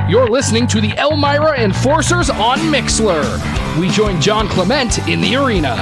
You're listening to the Elmira Enforcers on Mixlr. We join John Clement in the arena.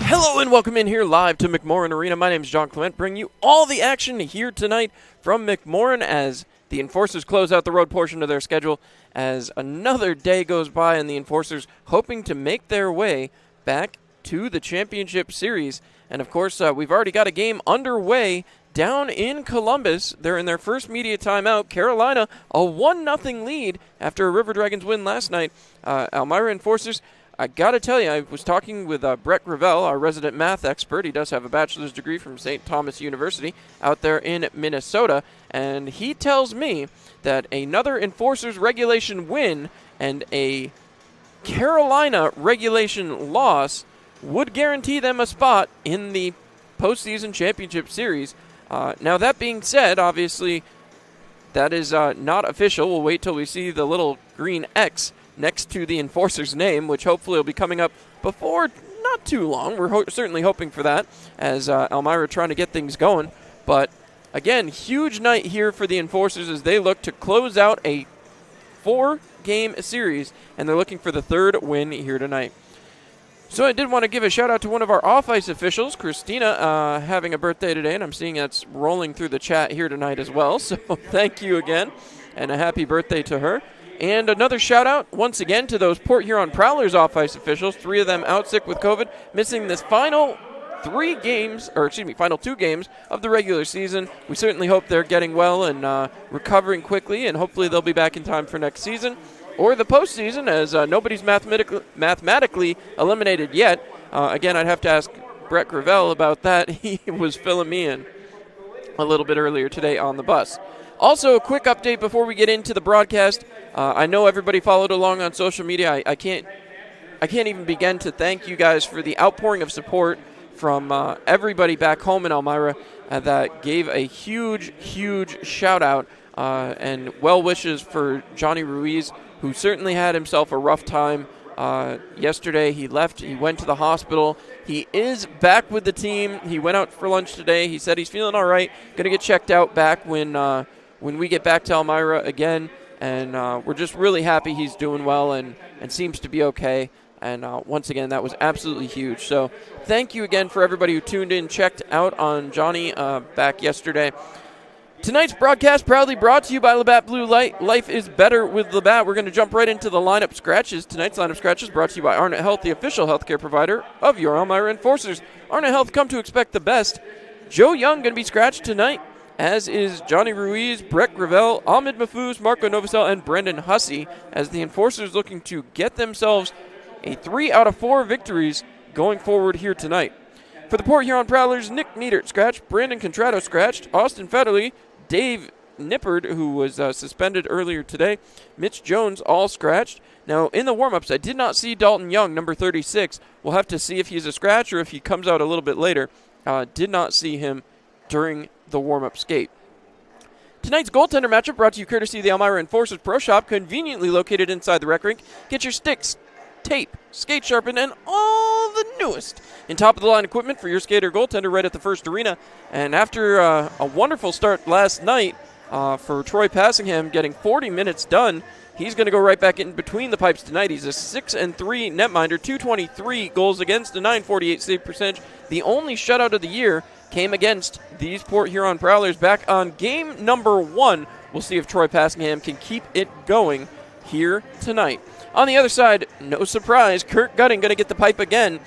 Hello and welcome in here live to McMorran Arena. My name is John Clement, bringing you all the action here tonight from McMorran as the Enforcers close out the road portion of their schedule as another day goes by and the Enforcers hoping to make their way back to the championship series. And of course, we've already got a game underway down in Columbus. They're in their first media timeout. Carolina, a 1-0 lead after a River Dragons win last night. Elmira Enforcers, I got to tell you, I was talking with Brett Gravel, our resident math expert. He does have a bachelor's degree from St. Thomas University out there in Minnesota. And he tells me that another Enforcers regulation win and a Carolina regulation loss would guarantee them a spot in the postseason championship series. Now, that being said, obviously, that is not official. We'll wait till we see the little green X next to the Enforcer's name, which hopefully will be coming up before not too long. We're certainly hoping for that as Elmira trying to get things going. But, again, huge night here for the Enforcers as they look to close out a 4-game series, and they're looking for the third win here tonight. So I did want to give a shout out to one of our off-ice officials, Christina, having a birthday today, and I'm seeing that's rolling through the chat here tonight as well. So thank you again, and a happy birthday to her. And another shout out once again to those Port Huron Prowlers off-ice officials, 3 of them out sick with COVID, missing this final 2 games of the regular season. We certainly hope they're getting well and recovering quickly, and hopefully they'll be back in time for next season. Or the postseason, as nobody's mathematically eliminated yet. Again, I'd have to ask Brett Gravel about that. He was filling me in a little bit earlier today on the bus. Also, a quick update before we get into the broadcast. I know everybody followed along on social media. I can't even begin to thank you guys for the outpouring of support from everybody back home in Elmira that gave a huge, huge shout-out and well wishes for Johnny Ruiz, who certainly had himself a rough time yesterday. He left. He went to the hospital. He is back with the team. He went out for lunch today. He said he's feeling all right. Going to get checked out back when we get back to Elmira again. And we're just really happy he's doing well and seems to be okay. And once again, that was absolutely huge. So thank you again for everybody who tuned in, checked out on Johnny back yesterday. Tonight's broadcast proudly brought to you by Labatt Blue Light. Life is better with Labatt. We're going to jump right into the lineup scratches. Tonight's lineup scratches brought to you by Arnott Health, the official healthcare provider of your Elmira Enforcers. Arnott Health, come to expect the best. Joe Young going to be scratched tonight, as is Johnny Ruiz, Brett Gravel, Ahmed Mahfouz, Marco Novosel, and Brendan Hussey, as the Enforcers looking to get themselves a 3 out of 4 victories going forward here tonight. For the Port Huron Prowlers, Nick Niedert scratched, Brandon Contrato scratched, Austin Federley, Dave Nippard, who was suspended earlier today, Mitch Jones, all scratched. Now, in the warm-ups, I did not see Dalton Young, number 36. We'll have to see if he's a scratch or if he comes out a little bit later. Did not see him during the warm-up skate. Tonight's goaltender matchup brought to you courtesy of the Elmira Enforcers Pro Shop, conveniently located inside the rec rink. Get your sticks, tape, skate sharpened, and all the newest in top-of-the-line equipment for your skater goaltender right at the first arena. And after a wonderful start last night for Troy Passingham, getting 40 minutes done, he's going to go right back in between the pipes tonight. He's a 6-3 netminder, 223 goals against, a 948 save percentage. The only shutout of the year came against these Port Huron Prowlers back on game number 1. We'll see if Troy Passingham can keep it going here tonight. On the other side, no surprise, Kurt Gutting going to get the pipe again.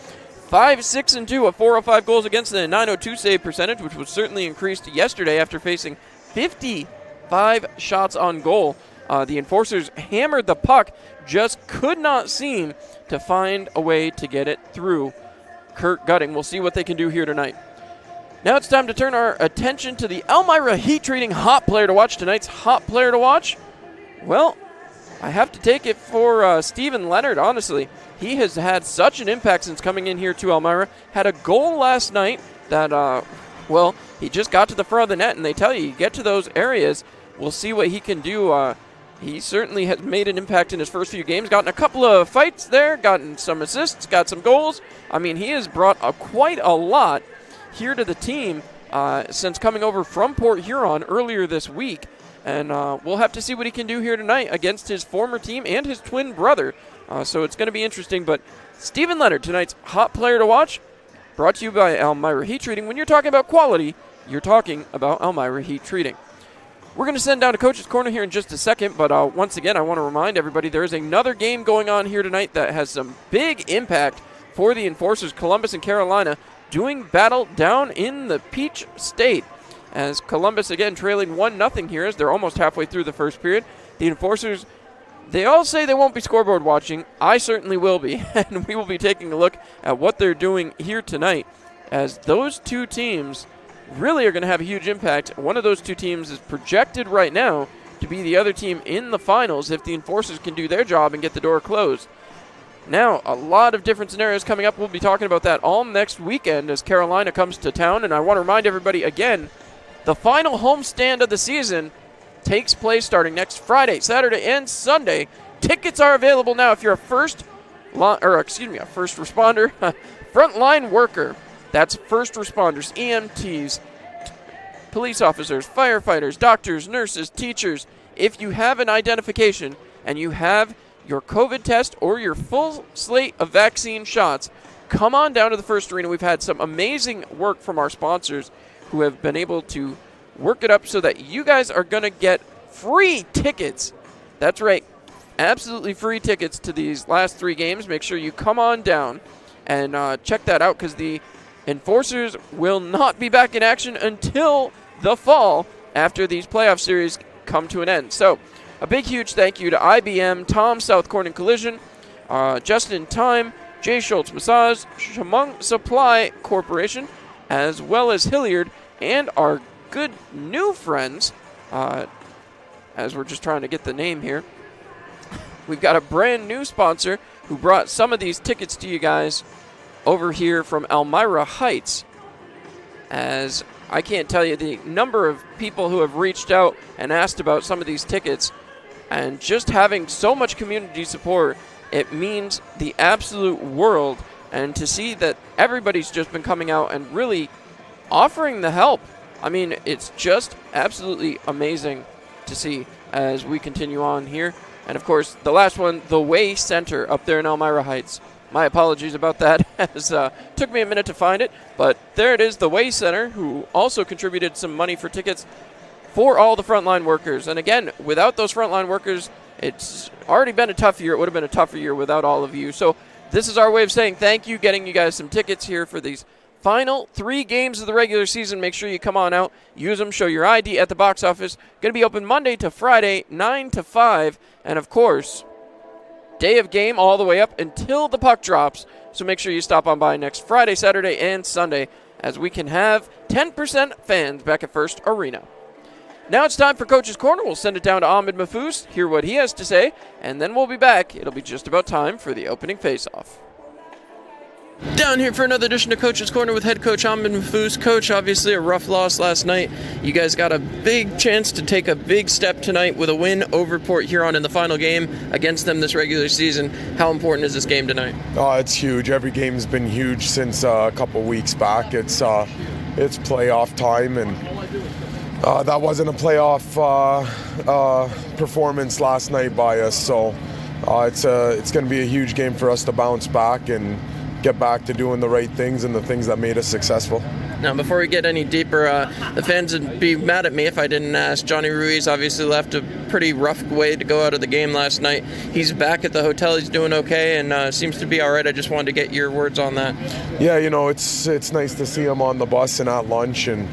5-6-2, a 405 goals against, and a 902 save percentage, which was certainly increased yesterday after facing 55 shots on goal. The Enforcers hammered the puck, just could not seem to find a way to get it through Kurt Gutting. We'll see what they can do here tonight. Now it's time to turn our attention to the Elmira Heat Treating hot player to watch. Tonight's hot player to watch, well, I have to take it for Steven Leonard, honestly. He has had such an impact since coming in here to Elmira. Had a goal last night that, he just got to the front of the net, and they tell you get to those areas. We'll see what he can do. He certainly has made an impact in his first few games. Gotten a couple of fights there, gotten some assists, got some goals. I mean, he has brought quite a lot here to the team, since coming over from Port Huron earlier this week. And we'll have to see what he can do here tonight against his former team and his twin brother. So it's going to be interesting. But Stephen Leonard, tonight's hot player to watch, brought to you by Elmira Heat Treating. When you're talking about quality, you're talking about Elmira Heat Treating. We're going to send down to Coach's Corner here in just a second, but once again, I want to remind everybody there is another game going on here tonight that has some big impact for the Enforcers. Columbus and Carolina doing battle down in the Peach State, as Columbus again trailing 1-0 here as they're almost halfway through the first period. The Enforcers, they all say they won't be scoreboard watching. I certainly will be, and we will be taking a look at what they're doing here tonight, as those two teams really are going to have a huge impact. One of those two teams is projected right now to be the other team in the finals if the Enforcers can do their job and get the door closed. Now, a lot of different scenarios coming up. We'll be talking about that all next weekend as Carolina comes to town. And I want to remind everybody again, the final homestand of the season takes place starting next Friday, Saturday, and Sunday. Tickets are available now if you're a first responder, frontline worker. That's first responders, EMTs, police officers, firefighters, doctors, nurses, teachers. If you have an identification and you have your COVID test or your full slate of vaccine shots, come on down to the First Arena. We've had some amazing work from our sponsors who have been able to work it up so that you guys are going to get free tickets. That's right, absolutely free tickets to these last three games. Make sure you come on down and check that out, because the Enforcers will not be back in action until the fall after these playoff series come to an end. So a big, huge thank you to IBM, Tom South Corning Collision, Just in Time, J. Schultz Massage, Shamung Supply Corporation, as well as Hilliard, and our good new friends, as we're just trying to get the name here. We've got a brand new sponsor who brought some of these tickets to you guys over here from Elmira Heights, as I can't tell you the number of people who have reached out and asked about some of these tickets, and just having so much community support, it means the absolute world. And to see that everybody's just been coming out and really offering the help, I mean, it's just absolutely amazing to see as we continue on here. And of course, the last one, the Way Center up there in Elmira Heights. My apologies about that, as took me a minute to find it, but there it is, the Way Center, who also contributed some money for tickets for all the frontline workers. And again, without those frontline workers, it's already been a tough year. It would have been a tougher year without all of you. So this is our way of saying thank you, getting you guys some tickets here for these final 3 games of the regular season. Make sure you come on out, use them, show your ID at the box office. Going to be open Monday to Friday, 9 to 5, and of course, day of game all the way up until the puck drops. So make sure you stop on by next Friday, Saturday, and Sunday, as we can have 10% fans back at First Arena. Now it's time for Coach's Corner. We'll send it down to Ahmed Mahfouz, hear what he has to say, and then we'll be back. It'll be just about time for the opening faceoff. Down here for another edition of Coach's Corner with head coach Ahmed Mahfouz. Coach, obviously a rough loss last night. You guys got a big chance to take a big step tonight with a win over Port Huron in the final game against them this regular season. How important is this game tonight? Oh, it's huge. Every game's been huge since a couple weeks back. It's playoff time, and that wasn't a playoff performance last night by us. So it's going to be a huge game for us to bounce back and get back to doing the right things and the things that made us successful. Now, before we get any deeper, the fans would be mad at me if I didn't ask. Johnny Ruiz obviously left a pretty rough way to go out of the game last night. He's back at the hotel. He's doing okay and seems to be all right. I just wanted to get your words on that. Yeah, it's nice to see him on the bus and at lunch and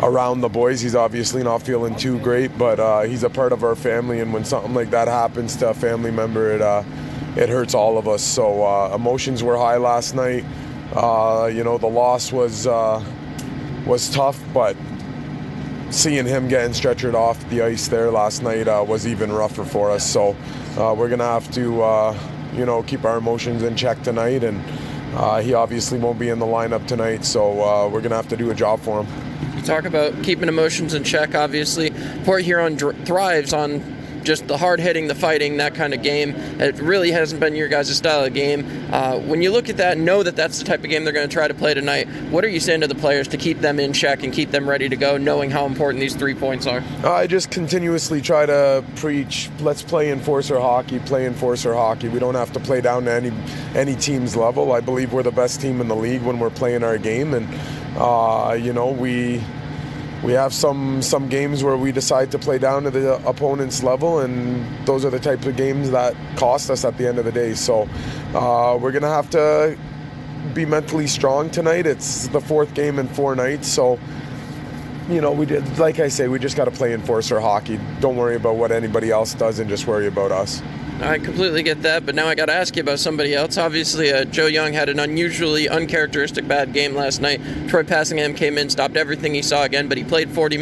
around the boys. He's obviously not feeling too great, but he's a part of our family, and when something like that happens to a family member, it hurts all of us. So emotions were high last night. The loss was tough, but seeing him getting stretchered off the ice there last night was even rougher for us. So we're going to have to, keep our emotions in check tonight, and he obviously won't be in the lineup tonight, so we're going to have to do a job for him. You talk about keeping emotions in check, obviously. Port Huron thrives on just the hard-hitting, the fighting, that kind of game. It really hasn't been your guys' style of game. When you look at that and know that that's the type of game they're going to try to play tonight, what are you saying to the players to keep them in check and keep them ready to go, knowing how important these 3 points are? I just continuously try to preach, let's play enforcer hockey, play enforcer hockey. We don't have to play down to any team's level. I believe we're the best team in the league when we're playing our game, and we have some games where we decide to play down to the opponent's level, and those are the types of games that cost us at the end of the day. So we're going to have to be mentally strong tonight. It's the 4th game in 4 nights, so like I say, we just got to play enforcer hockey. Don't worry about what anybody else does and just worry about us. I completely get that, but now I got to ask you about somebody else. Obviously, Joe Young had an unusually uncharacteristic bad game last night. Troy Passingham came in, stopped everything he saw again, but he played 40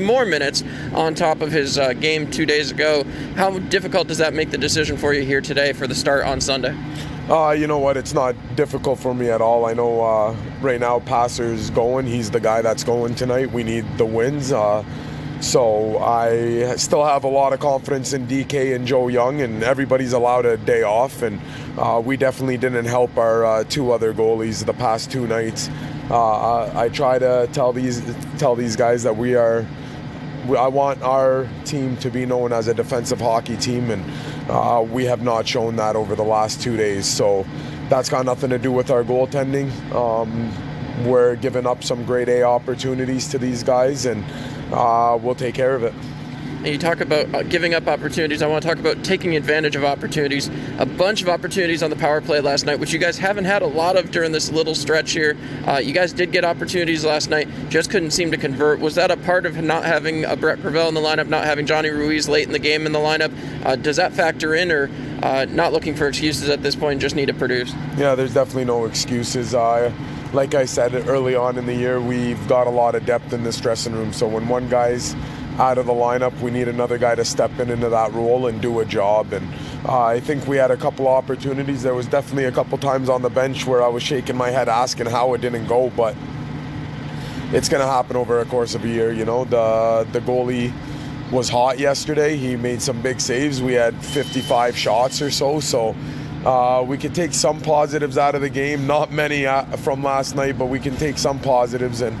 more minutes on top of his game 2 days ago. How difficult does that make the decision for you here today for the start on Sunday? You know what? It's not difficult for me at all. I know right now Passer's going. He's the guy that's going tonight. We need the wins. So I still have a lot of confidence in DK and Joe Young, and everybody's allowed a day off. And we definitely didn't help our 2 other goalies the past 2 nights. I try to tell these guys that I want our team to be known as a defensive hockey team, and we have not shown that over the last 2 days. So that's got nothing to do with our goaltending. We're giving up some grade A opportunities to these guys, and we'll take care of it. And you talk about giving up opportunities. I want to talk about taking advantage of opportunities. A bunch of opportunities on the power play last night, which you guys haven't had a lot of during this little stretch here. You guys did get opportunities last night, just couldn't seem to convert. Was that a part of not having a Brett Prevel in the lineup, not having Johnny Ruiz late in the game in the lineup? Does that factor in, or not looking for excuses at this point, just need to produce? Yeah, there's definitely no excuses. Like I said early on in the year, we've got a lot of depth in this dressing room. So when one guy's out of the lineup, we need another guy to step into that role and do a job. And I think we had a couple opportunities. There was definitely a couple times on the bench where I was shaking my head asking how it didn't go, but it's going to happen over a course of a year. The goalie was hot yesterday. He made some big saves. We had 55 shots or so. We could take some positives out of the game. Not many from last night, but we can take some positives and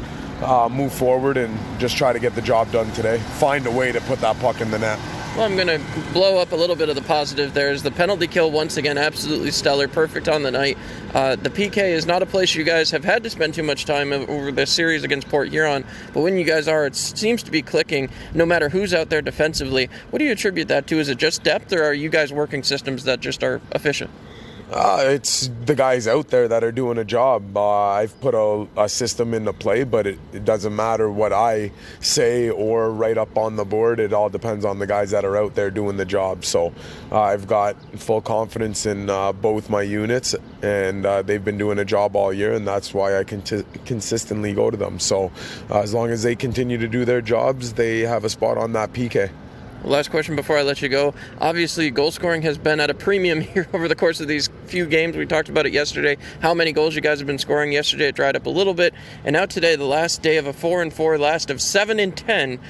move forward and just try to get the job done today. Find a way to put that puck in the net. Well, I'm going to blow up a little bit of the positive. There's the penalty kill once again, absolutely stellar, perfect on the night. The PK is not a place you guys have had to spend too much time over this series against Port Huron, but when you guys are, it seems to be clicking no matter who's out there defensively. What do you attribute that to? Is it just depth, or are you guys working systems that just are efficient? It's the guys out there that are doing a job. I've put a system into play, but it doesn't matter what I say or write up on the board. It all depends on the guys that are out there doing the job. So I've got full confidence in both my units, and they've been doing a job all year, and that's why I can consistently go to them. So as long as they continue to do their jobs, they have a spot on that PK. Last question before I let you go. Obviously, goal scoring has been at a premium here over the course of these few games. We talked about it yesterday, how many goals you guys have been scoring. Yesterday it dried up a little bit, and now today, the last day of a 4-4, last of 7-10.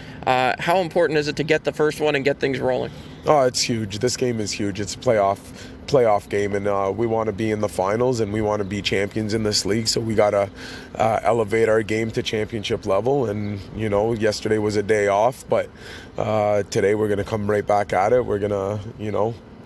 How important is it to get the first one and get things rolling? Oh, it's huge. This game is huge. It's a playoff game, and we want to be in the finals, and we want to be champions in this league, so we got to elevate our game to championship level. And yesterday was a day off, but today we're going to come right back at it. We're going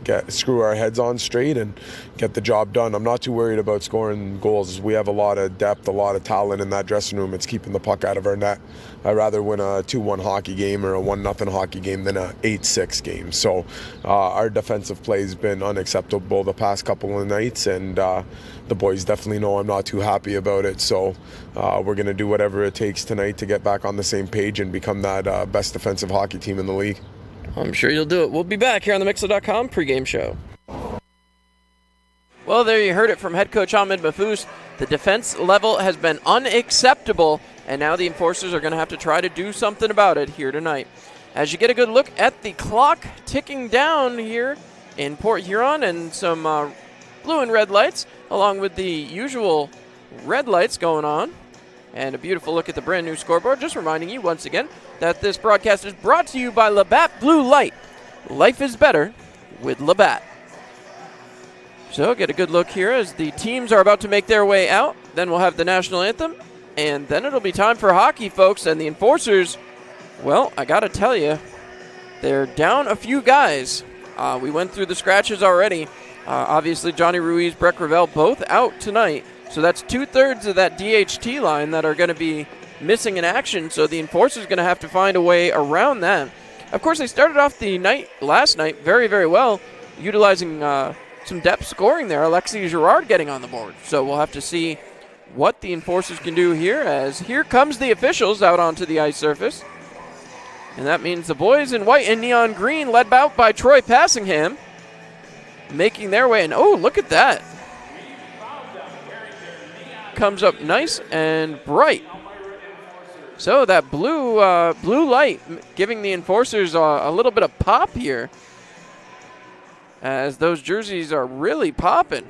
to screw our heads on straight and get the job done. I'm not too worried about scoring goals. We have a lot of depth, a lot of talent in that dressing room. It's keeping the puck out of our net. I'd rather win a 2-1 hockey game or a 1-0 hockey game than a 8-6 game. So our defensive play has been unacceptable the past couple of nights, and the boys definitely know I'm not too happy about it. So we're going to do whatever it takes tonight to get back on the same page and become that best defensive hockey team in the league. I'm sure you'll do it. We'll be back here on the Mixler.com pregame show. Well, there you heard it from head coach Ahmed Mahfouz. The defense level has been unacceptable, and now the Enforcers are going to have to try to do something about it here tonight. As you get a good look at the clock ticking down here in Port Huron, and some blue and red lights, along with the usual red lights going on, and a beautiful look at the brand new scoreboard. Just reminding you once again that this broadcast is brought to you by Labatt Blue Light. life is better with Labatt. So get a good look here as the teams are about to make their way out. Then we'll have the national anthem, and then it'll be time for hockey, folks. And the Enforcers, well, I got to tell you, they're down a few guys. We went through the scratches already. Obviously, Johnny Ruiz, Breck Ravel, both out tonight. So that's 2/3 of that DHT line that are going to be missing in action. So the Enforcers are going to have to find a way around that. Of course, they started off the night last night very, very well, utilizing some depth scoring there. Alexis Girard getting on the board. So we'll have to see what the Enforcers can do here, as here comes the officials out onto the ice surface. And that means the boys in white and neon green, led out by Troy Passingham, making their way. And oh, look at that. Comes up nice and bright. So that blue light giving the Enforcers a little bit of pop here, as those jerseys are really popping.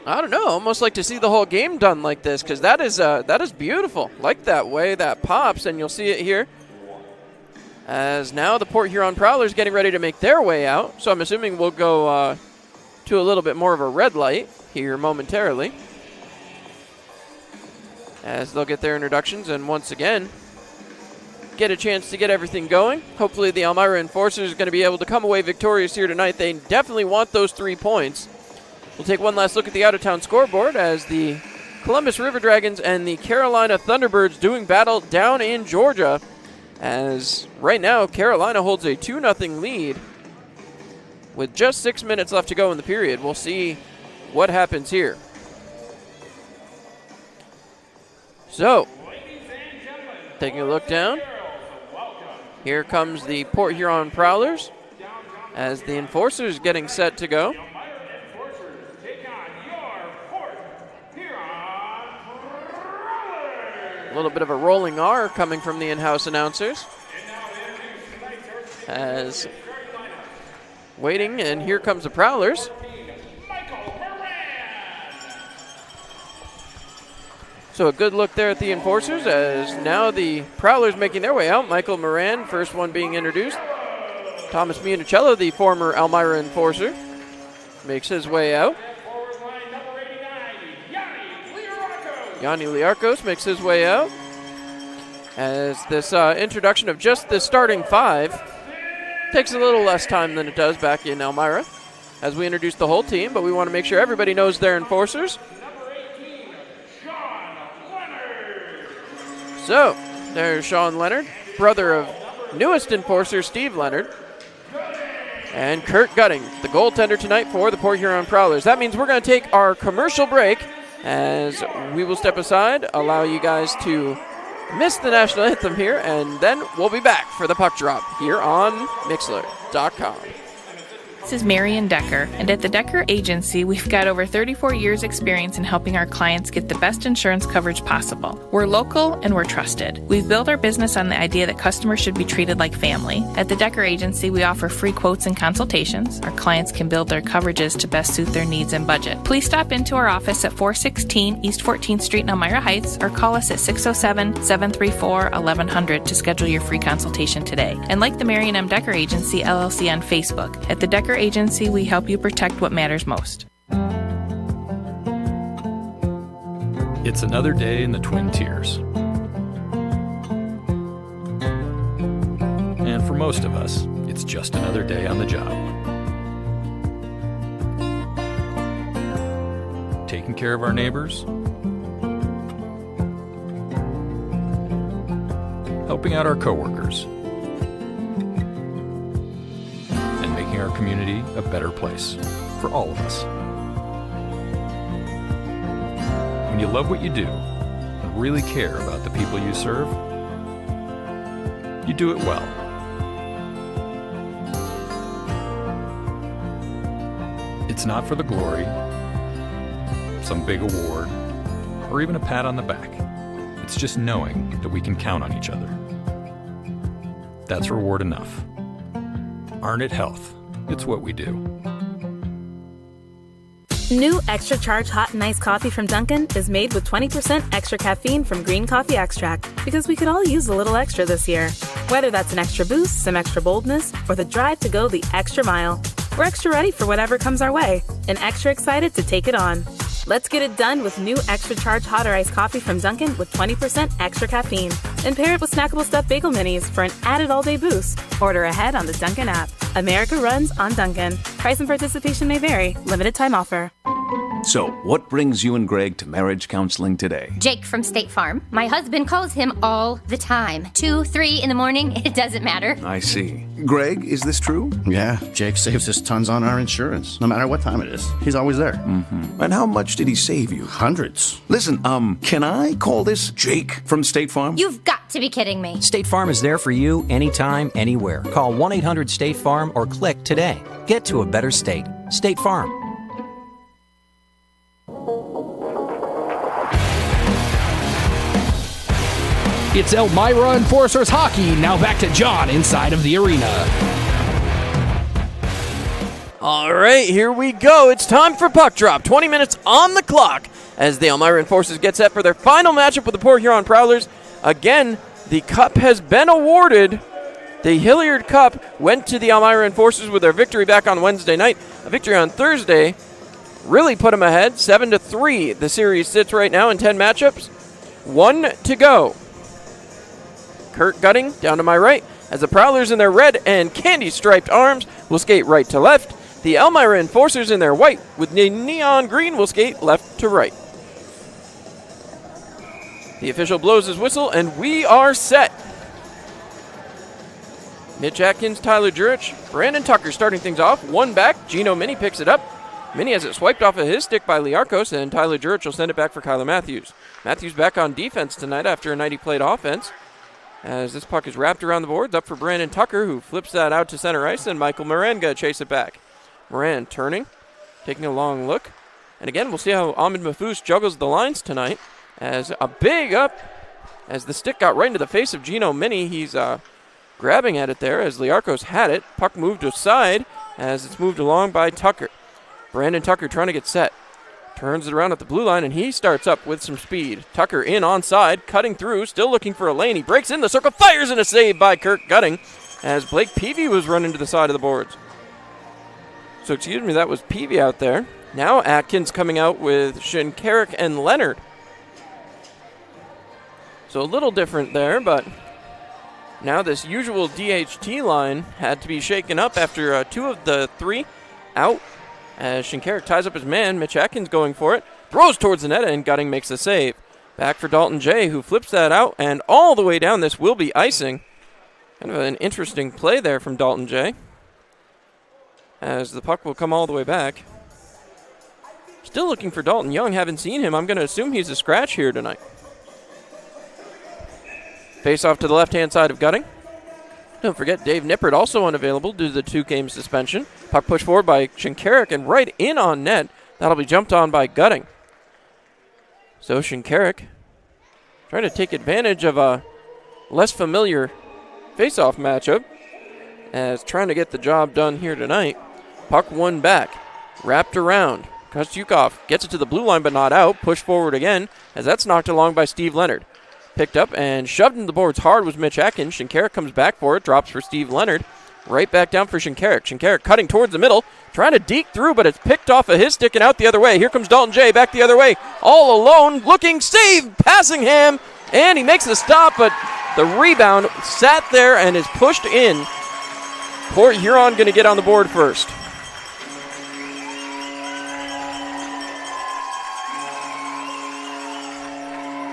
I don't know, almost like to see the whole game done like this, because that is beautiful. Like that way that pops, and you'll see it here. As now the Port Huron Prowlers getting ready to make their way out. So I'm assuming we'll go to a little bit more of a red light here momentarily, as they'll get their introductions and once again get a chance to get everything going. Hopefully the Elmira Enforcers are going to be able to come away victorious here tonight. They definitely want those 3 points. We'll take one last look at the out-of-town scoreboard as the Columbus River Dragons and the Carolina Thunderbirds doing battle down in Georgia, as right now Carolina holds a 2-0 lead with just 6 minutes left to go in the period. We'll see what happens here. So, taking a look down, here comes the Port Huron Prowlers as the Enforcers getting set to go. A little bit of a rolling R coming from the in-house announcers. As waiting, and here comes the Prowlers. So a good look there at the Enforcers, as now the Prowlers making their way out. Michael Moran, first one being introduced. Thomas Municello, the former Elmira Enforcer, makes his way out. Yanni Liarkos makes his way out, as this introduction of just the starting 5 takes a little less time than it does back in Elmira, as we introduce the whole team, but we want to make sure everybody knows their Enforcers. So, there's Sean Leonard, brother of newest Enforcer Steve Leonard, and Kurt Gutting, the goaltender tonight for the Port Huron Prowlers. That means we're going to take our commercial break, as we will step aside, allow you guys to miss the national anthem here, and then we'll be back for the puck drop here on Mixlr.com. This is Marian Decker, and at the Decker Agency, we've got over 34 years experience in helping our clients get the best insurance coverage possible. We're local and we're trusted. We've built our business on the idea that customers should be treated like family. At the Decker Agency, we offer free quotes and consultations. Our clients can build their coverages to best suit their needs and budget. Please stop into our office at 416 East 14th Street in Elmira Heights, or call us at 607-734-1100 to schedule your free consultation today. And like the Marian M. Decker Agency, LLC on Facebook. At the Decker Agency, we help you protect what matters most. It's another day in the Twin Tiers. And for most of us, it's just another day on the job. Taking care of our neighbors, helping out our coworkers, and making our community a better place for all of us. When you love what you do and really care about the people you serve, you do it well. It's not for the glory, some big award, or even a pat on the back. It's just knowing that we can count on each other. That's reward enough. New Extra Charge Hot and Iced Coffee from Dunkin' is made with 20% extra caffeine from green coffee extract, because we could all use a little extra this year. Whether that's an extra boost, some extra boldness, or the drive to go the extra mile, we're extra ready for whatever comes our way and extra excited to take it on. Let's get it done with new Extra Charge Hot or Iced Coffee from Dunkin' with 20% extra caffeine. And pair it with snackable stuffed bagel minis for an added all-day boost. Order ahead on the Dunkin' app. America runs on Dunkin'. Price and participation may vary. Limited time offer. So, what brings you and Greg to marriage counseling today? Jake from State Farm. My husband calls him all the time. 2, 3 in the morning, it doesn't matter. I see. Greg, is this true? Yeah, Jake saves us tons on our insurance. No matter what time it is, he's always there. Mm-hmm. And how much did he save you? Hundreds. Listen, can I call this Jake from State Farm? You've got to be kidding me. State Farm is there for you anytime, anywhere. Call 1-800-STATE-FARM or click today. Get to a better state. State Farm. It's Elmira Enforcers Hockey. Now back to John inside of the arena. All right, here we go. It's time for puck drop. 20 minutes on the clock as the Elmira Enforcers get set for their final matchup with the Port Huron Prowlers. Again, the cup has been awarded. The Hilliard Cup went to the Elmira Enforcers with their victory back on Wednesday night. A victory on Thursday really put them ahead, 7-3. The series sits right now in 10 matchups. 1 to go. Kurt Gutting down to my right as the Prowlers in their red and candy-striped arms will skate right to left. The Elmira Enforcers in their white with neon green will skate left to right. The official blows his whistle and we are set. Mitch Atkins, Tyler Jurich, Brandon Tucker starting things off. One back, Gino Mini picks it up. Mini has it swiped off of his stick by Liarkos, and Tyler Jurich will send it back for Kyler Matthews. Matthews back on defense tonight after a night he played offense. As this puck is wrapped around the boards, up for Brandon Tucker, who flips that out to center ice, and Michael Moran going to chase it back. Moran turning, taking a long look. And again, we'll see how Ahmed Mahfouz juggles the lines tonight. As a big up, as the stick got right into the face of Gino Mini. He's grabbing at it there as Liarkos had it. Puck moved aside as it's moved along by Tucker. Brandon Tucker trying to get set. Turns it around at the blue line, and he starts up with some speed. Tucker in onside, cutting through, still looking for a lane. He breaks in the circle, fires in a save by Kurt Gutting as Blake Peavy was running to the side of the boards. So, excuse me, that was Peavy out there. Now Atkins coming out with Shinkarik and Leonard. So a little different there, but now this usual DHT line had to be shaken up after 2 of the 3 out. As Shinkarik ties up his man, Mitch Atkins going for it, throws towards the net, and Gutting makes the save. Back for Dalton J, who flips that out, and all the way down this will be icing. Kind of an interesting play there from Dalton J, as the puck will come all the way back. Still looking for Dalton Young, haven't seen him. I'm going to assume he's a scratch here tonight. Face off to the left-hand side of Gutting. Don't forget, Dave Nippert also unavailable due to the 2-game suspension. Puck pushed forward by Shinkarik and right in on net. That'll be jumped on by Gutting. So Shinkarik trying to take advantage of a less familiar face-off matchup as trying to get the job done here tonight. Puck won back, wrapped around. Kostyukov gets it to the blue line but not out. Pushed forward again as that's knocked along by Steve Leonard. Picked up and shoved into the boards hard was Mitch Atkins. Shinkarik comes back for it, drops for Steve Leonard. Right back down for Shinkarik. Shinkarik cutting towards the middle, trying to deke through, but it's picked off of his stick and out the other way. Here comes Dalton J back the other way, all alone, looking, save, Passingham, and he makes the stop, but the rebound sat there and is pushed in. Port Huron going to get on the board first.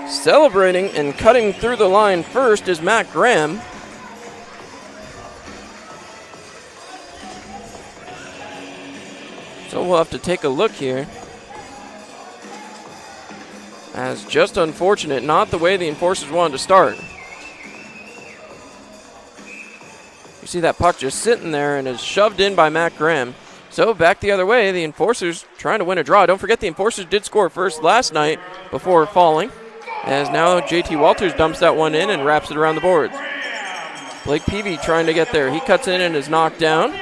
Celebrating and cutting through the line first is Matt Graham. So we'll have to take a look here. As just unfortunate, not the way the Enforcers wanted to start. You see that puck just sitting there and is shoved in by Matt Graham. So back the other way, the Enforcers trying to win a draw. Don't forget the Enforcers did score first last night before falling. As now JT Walters dumps that one in and wraps it around the boards. Blake Peavy trying to get there. He cuts in and is knocked down.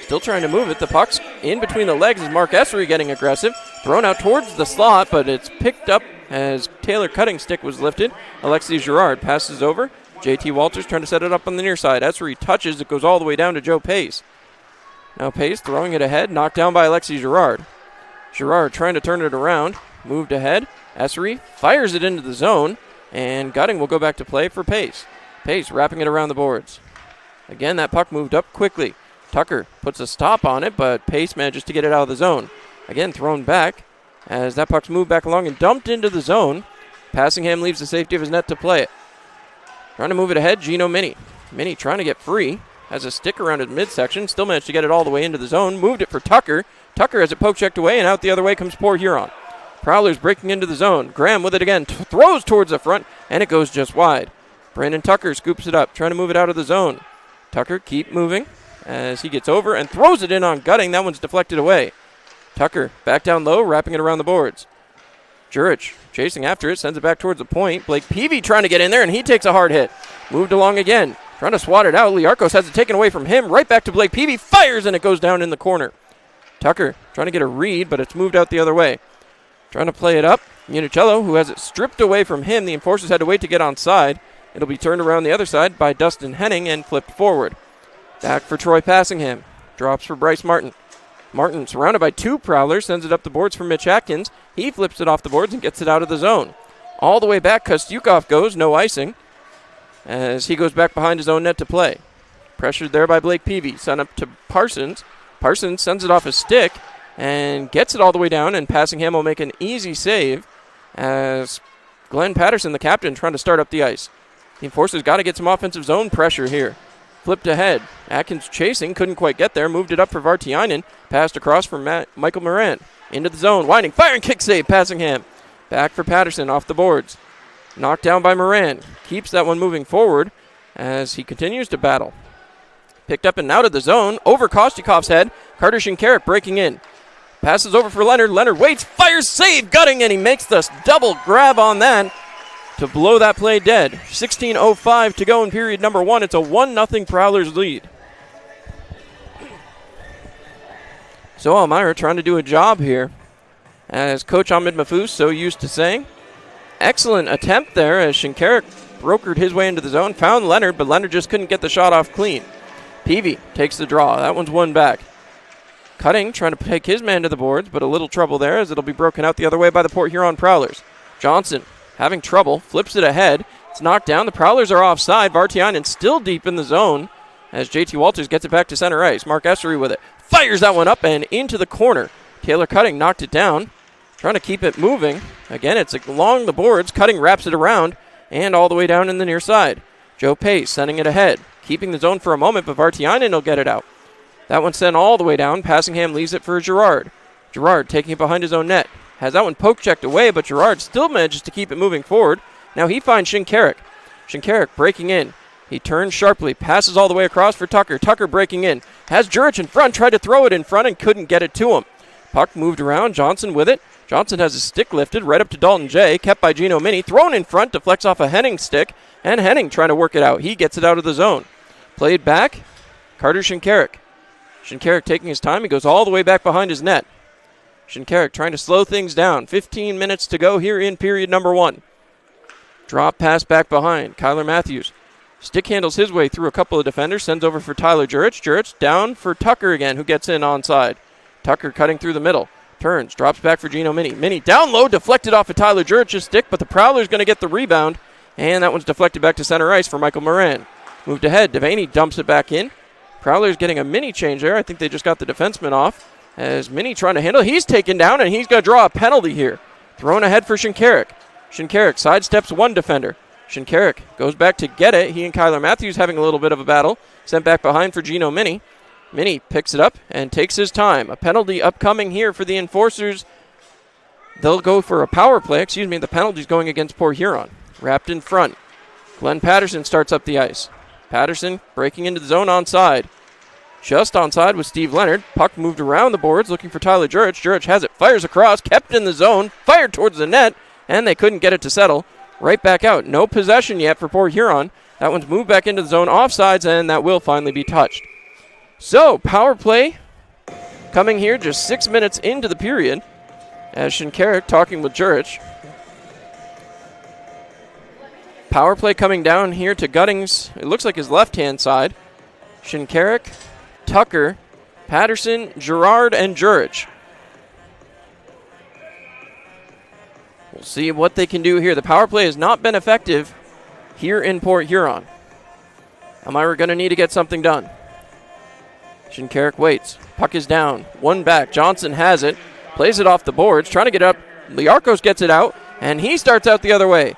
Still trying to move it. The puck's in between the legs is Mark Essery getting aggressive. Thrown out towards the slot, but it's picked up as Taylor Cutting stick was lifted. Alexi Girard passes over. JT Walters trying to set it up on the near side. Essery touches. It goes all the way down to Joe Pace. Now Pace throwing it ahead. Knocked down by Alexi Girard. Girard trying to turn it around. Moved ahead. Essery fires it into the zone. And Gutting will go back to play for Pace. Pace wrapping it around the boards. Again, that puck moved up quickly. Tucker puts a stop on it, but Pace manages to get it out of the zone. Again, thrown back as that puck's moved back along and dumped into the zone. Passingham leaves the safety of his net to play it. Trying to move it ahead, Gino Mini. Mini trying to get free. Has a stick around his midsection. Still managed to get it all the way into the zone. Moved it for Tucker. Tucker has it poke checked away, and out the other way comes Port Huron. Prowlers breaking into the zone. Graham with it again. Throws towards the front, and it goes just wide. Brandon Tucker scoops it up, trying to move it out of the zone. Tucker keep moving as he gets over and throws it in on Gutting. That one's deflected away. Tucker back down low, wrapping it around the boards. Jurich chasing after it, sends it back towards the point. Blake Peavy trying to get in there, and he takes a hard hit. Moved along again, trying to swat it out. Liarkos has it taken away from him. Right back to Blake Peavy, fires, and it goes down in the corner. Tucker trying to get a read, but it's moved out the other way. Trying to play it up. Municello, who has it stripped away from him. The enforcers had to wait to get onside. It'll be turned around the other side by Dustin Henning and flipped forward. Back for Troy Passingham. Drops for Bryce Martin. Martin, surrounded by two Prowlers, sends it up the boards for Mitch Atkins. He flips it off the boards and gets it out of the zone. All the way back, Kostyukov goes, no icing, as he goes back behind his own net to play. Pressured there by Blake Peavy. Sent up to Parsons. Parsons sends it off his stick and gets it all the way down, and Passingham will make an easy save as Glenn Patterson, the captain, trying to start up the ice. The enforcers got to get some offensive zone pressure here. Flipped ahead. Atkins chasing, couldn't quite get there. Moved it up for Vartiainen. Passed across for Michael Moran. Into the zone, winding, firing, kick save, Passingham. Back for Patterson, off the boards. Knocked down by Moran. Keeps that one moving forward as he continues to battle. Picked up and out of the zone, over Kostyukov's head. Carter Shinkarik breaking in. Passes over for Leonard. Leonard waits, fires, save, Gutting, and he makes the double grab on that to blow that play dead. 16:05 to go in period number one. It's a 1-0 Prowlers lead. So Elmira trying to do a job here, as Coach Ahmed Mahfouz so used to saying. Excellent attempt there as Shinkarik brokered his way into the zone, found Leonard, but Leonard just couldn't get the shot off clean. Peavy takes the draw. That one's one back. Cutting, trying to take his man to the boards, but a little trouble there as it'll be broken out the other way by the Port Huron Prowlers. Johnson having trouble, flips it ahead. It's knocked down. The Prowlers are offside. Vartiainen still deep in the zone as JT Walters gets it back to center ice. Mark Essery with it. Fires that one up and into the corner. Taylor Cutting knocked it down. Trying to keep it moving. Again, it's along the boards. Cutting wraps it around and all the way down in the near side. Joe Pace sending it ahead. Keeping the zone for a moment, but Vartiainen will get it out. That one sent all the way down. Passingham leaves it for Girard. Girard taking it behind his own net. Has that one poke checked away, but Girard still manages to keep it moving forward. Now he finds Shinkarik. Shinkarik breaking in. He turns sharply, passes all the way across for Tucker. Tucker breaking in. Has Jurich in front, tried to throw it in front and couldn't get it to him. Puck moved around, Johnson with it. Johnson has his stick lifted right up to Dalton J. Kept by Gino Mini. Thrown in front, deflects off a Henning stick. And Henning trying to work it out. He gets it out of the zone. Played back, Carter Shinkarik. Shinkarik taking his time. He goes all the way back behind his net. Shinkarik trying to slow things down. 15 minutes to go here in period number one. Drop pass back behind. Kyler Matthews. Stick handles his way through a couple of defenders. Sends over for Tyler Jurich. Jurich down for Tucker again, who gets in onside. Tucker cutting through the middle. Turns. Drops back for Gino Mini. Mini down low. Deflected off of Tyler Jurich's stick, but the Prowler's going to get the rebound. And that one's deflected back to center ice for Michael Moran. Moved ahead. Devaney dumps it back in. Prowler's getting a mini change there. I think they just got the defenseman off. As Mini trying to handle. He's taken down, and he's going to draw a penalty here. Thrown ahead for Shinkarik. Shinkarik sidesteps one defender. Shinkarik goes back to get it. He and Kyler Matthews having a little bit of a battle. Sent back behind for Gino Mini. Mini picks it up and takes his time. A penalty upcoming here for the Enforcers. They'll go for a power play. The penalty's going against Port Huron. Wrapped in front. Glenn Patterson starts up the ice. Patterson breaking into the zone onside. Just onside with Steve Leonard. Puck moved around the boards looking for Tyler Jurich. Jurich has it, fires across, kept in the zone, fired towards the net, and they couldn't get it to settle. Right back out. No possession yet for Port Huron. That one's moved back into the zone offsides, and that will finally be touched. So, power play coming here just 6 minutes into the period as Shinkarik talking with Jurich. Power play coming down here to Guttings. It looks like his left-hand side. Shinkarik, Tucker, Patterson, Gerard, and Jurich. We'll see what they can do here. The power play has not been effective here in Port Huron. Elmira going to need to get something done. Shinkarik waits. Puck is down. One back. Johnson has it. Plays it off the boards. Trying to get up. Liarkos gets it out. And he starts out the other way.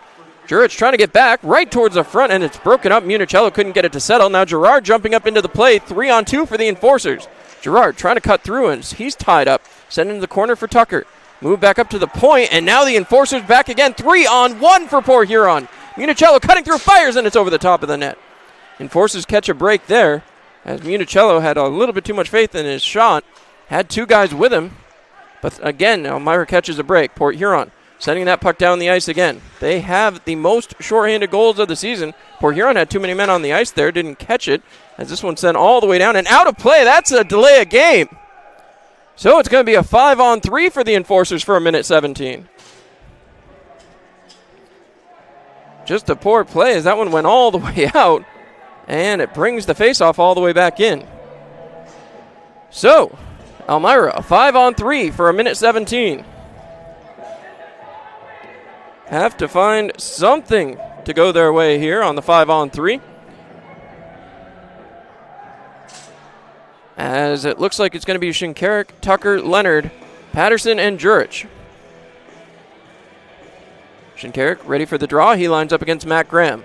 Jurich trying to get back right towards the front. And it's broken up. Municello couldn't get it to settle. Now Gerard jumping up into the play. 3-on-2 for the Enforcers. Gerard trying to cut through. And he's tied up. Sent into the corner for Tucker. Move back up to the point. And now the Enforcers back again. 3-on-1 for Port Huron. Municello cutting through, fires, and it's over the top of the net. Enforcers catch a break there as Municello had a little bit too much faith in his shot. Had two guys with him. But again, Elmira catches a break. Port Huron sending that puck down the ice again. They have the most shorthanded goals of the season. Port Huron had too many men on the ice there. Didn't catch it as this one sent all the way down and out of play. That's a delay of game. So it's going to be a 5-on-3 for the Enforcers for a minute 17. Just a poor play as that one went all the way out. And it brings the faceoff all the way back in. So, Elmira, a 5-on-3 for a minute 17. Have to find something to go their way here on the 5-on-3. As it looks like it's going to be Shinkarik, Tucker, Leonard, Patterson, and Jurich. Shinkarik ready for the draw. He lines up against Matt Graham.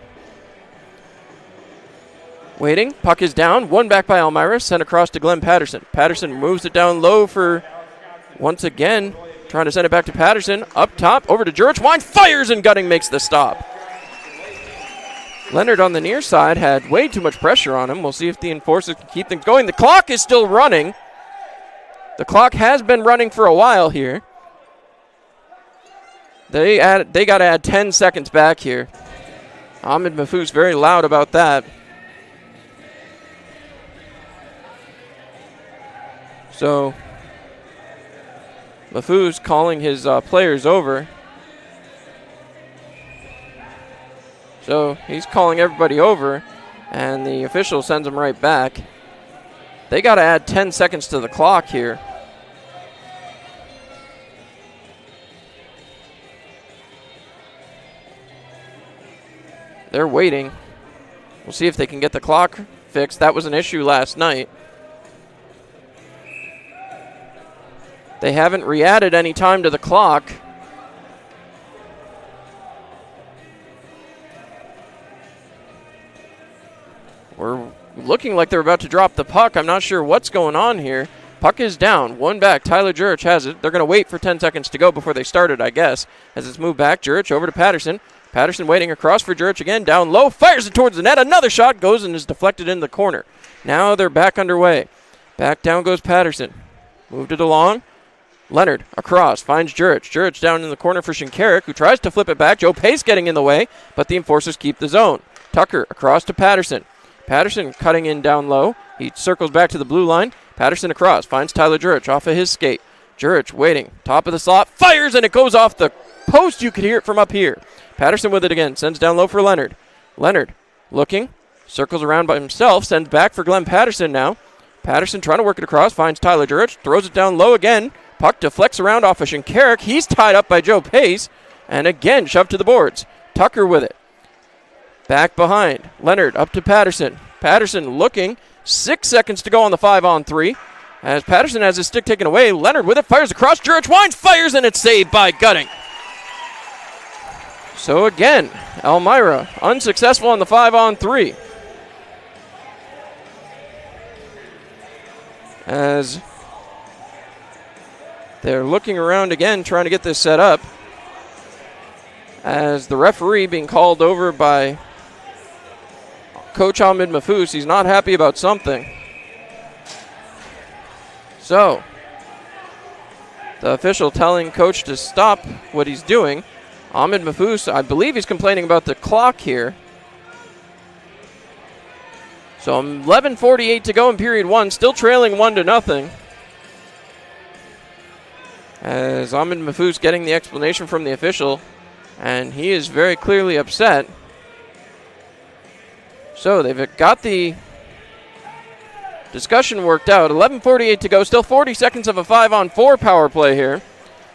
Waiting. Puck is down. One back by Elmira. Sent across to Glenn Patterson. Patterson moves it down low for, once again, trying to send it back to Patterson. Up top, over to Jurich. Wine fires, and Gutting makes the stop. Leonard on the near side had way too much pressure on him. We'll see if the Enforcers can keep things going. The clock is still running. The clock has been running for a while here. They got to add 10 seconds back here. Ahmed Mahfouz very loud about that. So Mahfouz calling his players over. So he's calling everybody over, and the official sends them right back. They got to add 10 seconds to the clock here. They're waiting. We'll see if they can get the clock fixed. That was an issue last night. They haven't re-added any time to the clock. We're looking like they're about to drop the puck. I'm not sure what's going on here. Puck is down. One back. Tyler Jurich has it. They're going to wait for 10 seconds to go before they start it, I guess. As it's moved back, Jurich over to Patterson. Patterson waiting across for Jurich again. Down low. Fires it towards the net. Another shot goes and is deflected in the corner. Now they're back underway. Back down goes Patterson. Moved it along. Leonard across. Finds Jurich. Jurich down in the corner for Shinkarik, who tries to flip it back. Joe Pace getting in the way, but the Enforcers keep the zone. Tucker across to Patterson. Patterson cutting in down low. He circles back to the blue line. Patterson across. Finds Tyler Jurich off of his skate. Jurich waiting. Top of the slot. Fires, and it goes off the post. You could hear it from up here. Patterson with it again. Sends down low for Leonard. Leonard looking. Circles around by himself. Sends back for Glenn Patterson now. Patterson trying to work it across. Finds Tyler Jurich. Throws it down low again. Puck deflects around off of Shinkarik. He's tied up by Joe Pace. And again, shoved to the boards. Tucker with it. Back behind. Leonard up to Patterson. Patterson looking. 6 seconds to go on the 5-on-3. As Patterson has his stick taken away. Leonard with it. Fires across. Jurich winds. Fires, and it's saved by Gutting. So again, Elmira unsuccessful on the 5-on-3. As they're looking around again, trying to get this set up. As the referee being called over by Coach Ahmed Mahfouz. He's not happy about something. So, the official telling Coach to stop what he's doing. Ahmed Mahfouz, I believe he's complaining about the clock here. So 11:48 to go in period one, still trailing 1-0. As Ahmed Mahfouz getting the explanation from the official, and he is very clearly upset. So they've got the discussion worked out. 11:48 to go. Still 40 seconds of a 5-on-4 power play here.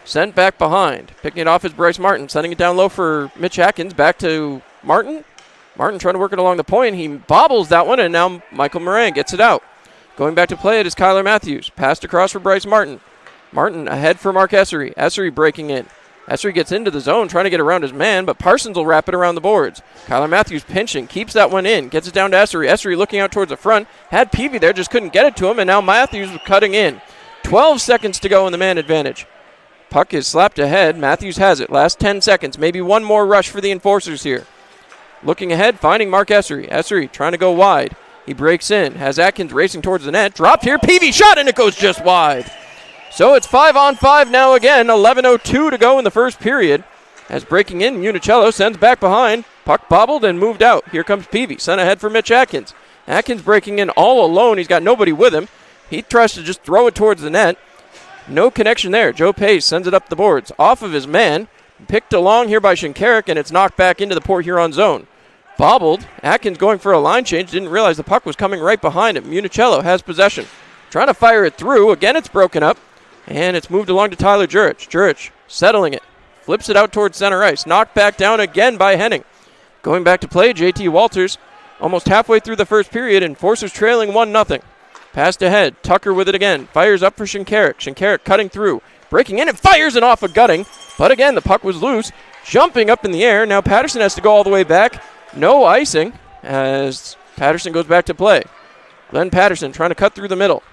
Sent back behind. Picking it off is Bryce Martin. Sending it down low for Mitch Atkins. Back to Martin. Martin trying to work it along the point. He bobbles that one, and now Michael Moran gets it out. Going back to play it is Kyler Matthews. Passed across for Bryce Martin. Martin ahead for Mark Essery. Essery breaking in. Essery gets into the zone, trying to get around his man, but Parsons will wrap it around the boards. Kyler Matthews pinching, keeps that one in, gets it down to Essery. Essery looking out towards the front. Had Peavy there, just couldn't get it to him, and now Matthews cutting in. 12 seconds to go in the man advantage. Puck is slapped ahead. Matthews has it. Last 10 seconds. Maybe one more rush for the Enforcers here. Looking ahead, finding Mark Essery. Essery trying to go wide. He breaks in. Has Atkins racing towards the net. Dropped here. Peavy shot, and it goes just wide. So it's 5-on-5 now again. 11:02 to go in the first period. As breaking in, Municello sends back behind. Puck bobbled and moved out. Here comes Peavy. Sent ahead for Mitch Atkins. Atkins breaking in all alone. He's got nobody with him. He tries to just throw it towards the net. No connection there. Joe Pace sends it up the boards. Off of his man. Picked along here by Shinkarik, and it's knocked back into the Port Huron zone. Bobbled. Atkins going for a line change. Didn't realize the puck was coming right behind him. Municello has possession. Trying to fire it through. Again, it's broken up. And it's moved along to Tyler Jurich. Jurich settling it. Flips it out towards center ice. Knocked back down again by Henning. Going back to play, JT Walters almost halfway through the first period. Enforcers trailing 1-0. Passed ahead. Tucker with it again. Fires up for Shinkarik. Shinkarik cutting through. Breaking in and fires it off a gutting. But again, the puck was loose. Jumping up in the air. Now Patterson has to go all the way back. No icing as Patterson goes back to play. Glenn Patterson trying to cut through the middle.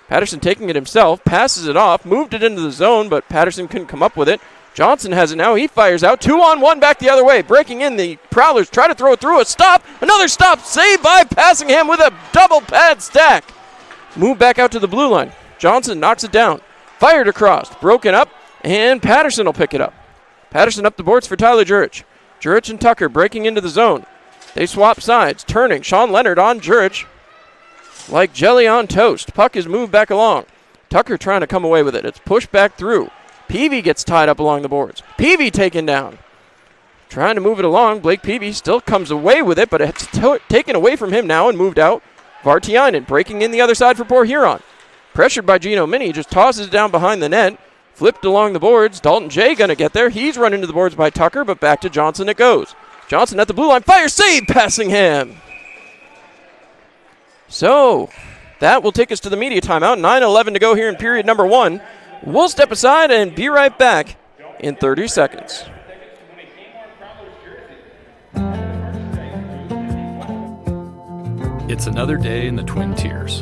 Patterson taking it himself, passes it off, moved it into the zone, but Patterson couldn't come up with it. Johnson has it now. He fires out. 2-on-1 back the other way. Breaking in, the Prowlers try to throw it through. A stop. Another stop. Saved by Passingham with a double pad stack. Move back out to the blue line. Johnson knocks it down. Fired across. Broken up, and Patterson will pick it up. Patterson up the boards for Tyler Jurich. Jurich and Tucker breaking into the zone. They swap sides. Turning. Sean Leonard on Jurich. Like jelly on toast. Puck is moved back along. Tucker trying to come away with it. It's pushed back through. Peavy gets tied up along the boards. Peavy taken down. Trying to move it along. Blake Peavy still comes away with it, but it's taken away from him now and moved out. Vartiainen breaking in the other side for Port Huron. Pressured by Gino Mini. Just tosses it down behind the net. Flipped along the boards. Dalton J going to get there. He's run into the boards by Tucker, but back to Johnson it goes. Johnson at the blue line. Fire save. Passingham. So, that will take us to the media timeout. 9:11 to go here in period number 1. We'll step aside and be right back in 30 seconds. It's another day in the Twin Tiers.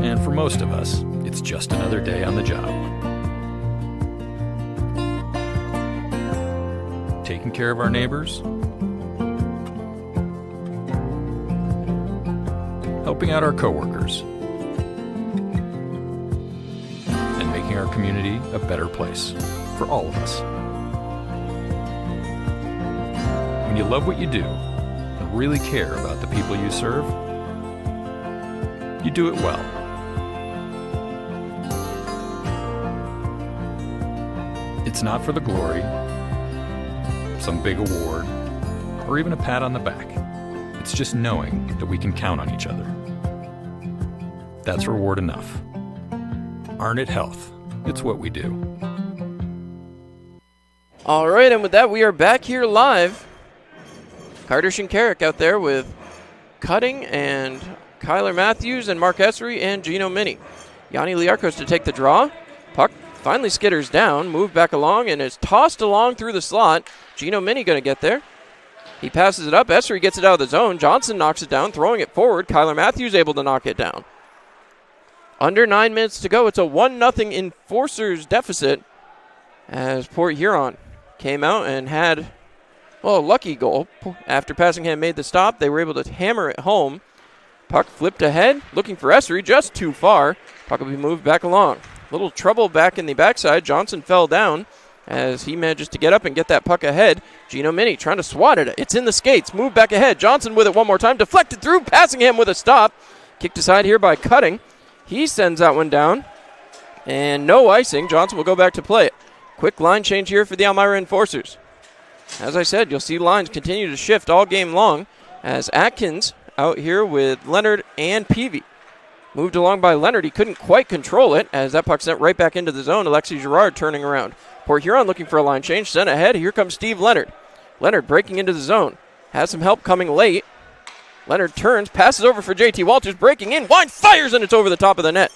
And for most of us, it's just another day on the job. Taking care of our neighbors, helping out our coworkers, and making our community a better place for all of us. When you love what you do and really care about the people you serve, you do it well. It's not for the glory, some big award, or even a pat on the back. It's just knowing that we can count on each other. That's reward enough. Arnett Health. It's what we do. All right, and with that, we are back here live. Carter Shinkarik out there with Cutting and Kyler Matthews and Mark Essery and Gino Mini. Yanni Liarkos to take the draw. Puck finally skitters down, moved back along, and is tossed along through the slot. Gino Mini going to get there. He passes it up. Essery gets it out of the zone. Johnson knocks it down, throwing it forward. Kyler Matthews able to knock it down. Under 9 minutes to go. It's a 1-0 Enforcers deficit as Port Huron came out and had, well, a lucky goal. After Passingham made the stop, they were able to hammer it home. Puck flipped ahead, looking for Essery, just too far. Puck will be moved back along. Little trouble back in the backside. Johnson fell down as he manages to get up and get that puck ahead. Gino Mini trying to swat it. It's in the skates. Move back ahead. Johnson with it one more time. Deflected through. Passingham with a stop. Kicked aside here by Cutting. He sends that one down. And no icing. Johnson will go back to play it. Quick line change here for the Elmira Enforcers. As I said, you'll see lines continue to shift all game long as Atkins out here with Leonard and Peavy. Moved along by Leonard. He couldn't quite control it as that puck sent right back into the zone. Alexi Girard turning around. Port Huron looking for a line change. Sent ahead. Here comes Steve Leonard. Leonard breaking into the zone. Has some help coming late. Leonard turns, passes over for JT Walters, breaking in. Wine fires, and it's over the top of the net.